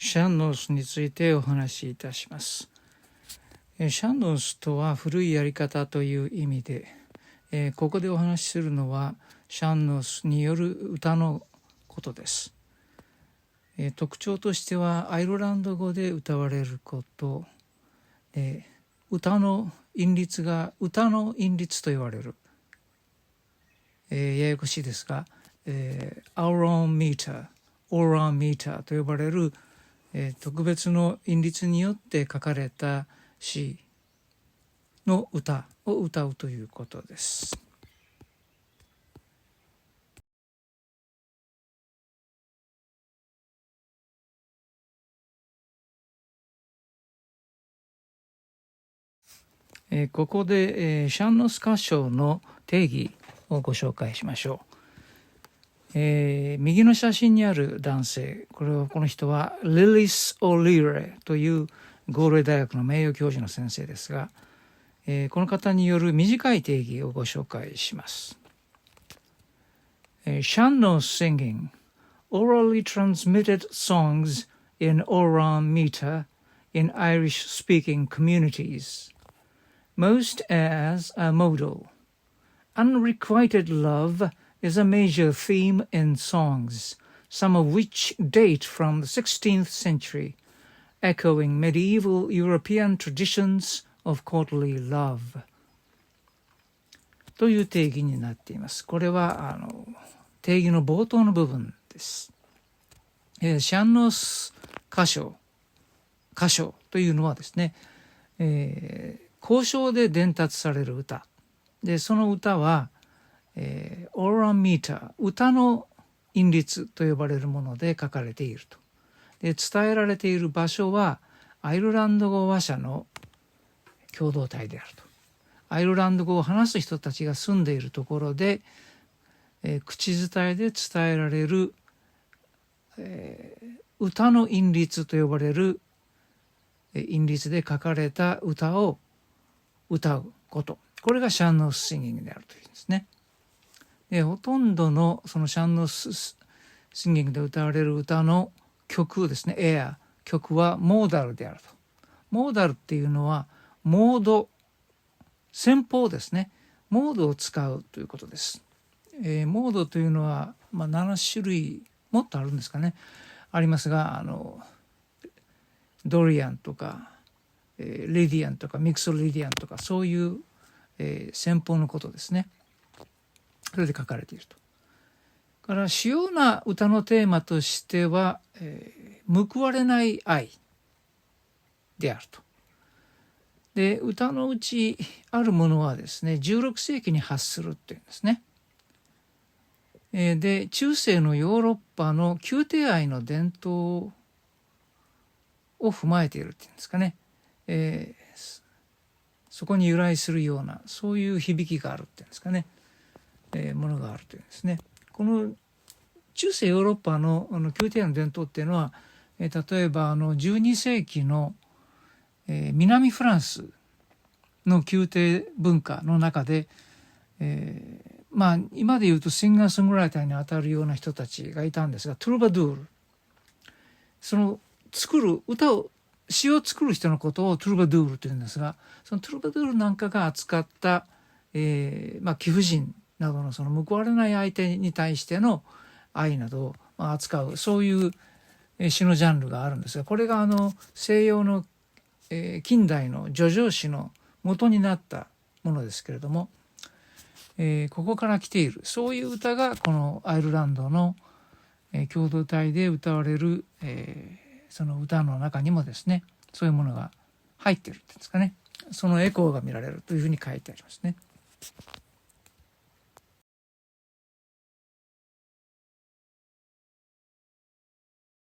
シャンノスについてお話しいたします。シャンノスとは古いやり方という意味で、ここでお話しするのはシャンノスによる歌のことです。特徴としてはアイルランド語で歌われること、歌の韻律が歌の韻律と言われる、ややこしいですが、Our own meter、Our own meter と呼ばれる、特別の韻律によって書かれた詩の歌を歌うということです。ここで、シャンノス歌唱の定義をご紹介しましょう。右の写真にある男性、この人はリリス・オリーレというゴールウェイ大学の名誉教授の先生ですが、この方による短い定義をご紹介します。Shannos singing, orally transmitted songs in Oran meter in Irish-speaking communities, most as a model. Unrequited love is a major theme in songs, some of which date from the 16th century, echoing medieval European traditions of courtly love. という定義になっています。これは定義の冒頭の部分です。シャンノス歌唱というのはですね、交渉で伝達される歌で、その歌は、オーランミーター、歌の韻律と呼ばれるもので書かれていると。で、伝えられている場所はアイルランド語話者の共同体であると。アイルランド語を話す人たちが住んでいるところで、口伝えで伝えられる、歌の韻律と呼ばれる韻律で書かれた歌を歌うこと、これがシャンノスシンギングであるというんですね。で、ほとんどのそのシャンノスシンギングで歌われる歌の曲ですね、曲はモーダルであると。モーダルっていうのはモード、戦法ですね。モードを使うということです。モードというのは、7種類もっとあるんですかね、ありますが、ドリアンとか、リディアンとかミクソリディアンとか、そういう、戦法のことですね。それで書かれていると。から主要な歌のテーマとしては、報われない愛であると。で、歌のうちあるものはですね、16世紀に発するっていうんですね。で、中世のヨーロッパの宮廷愛の伝統を踏まえているっていうんですかね。そこに由来するような、そういう響きがあるっていうんですかね。ものがあるというんですね。この中世ヨーロッパの宮廷愛の伝統っていうのは、例えば12世紀の、南フランスの宮廷文化の中で、今で言うとシンガーソングライターにあたるような人たちがいたんですが、トゥルバドゥール、その詩を作る人のことをトゥルバドゥールというんですが、そのトゥルバドゥールなんかが扱った、貴婦人などのその報われない相手に対しての愛などを扱う、そういう詩のジャンルがあるんですが、これが西洋の、近代の叙情詩の元になったものですけれども、ここから来ている、そういう歌がこのアイルランドの、共同体で歌われる、その歌の中にもですね、そういうものが入っているっていうんですかね、そのエコーが見られるというふうに書いてありますね。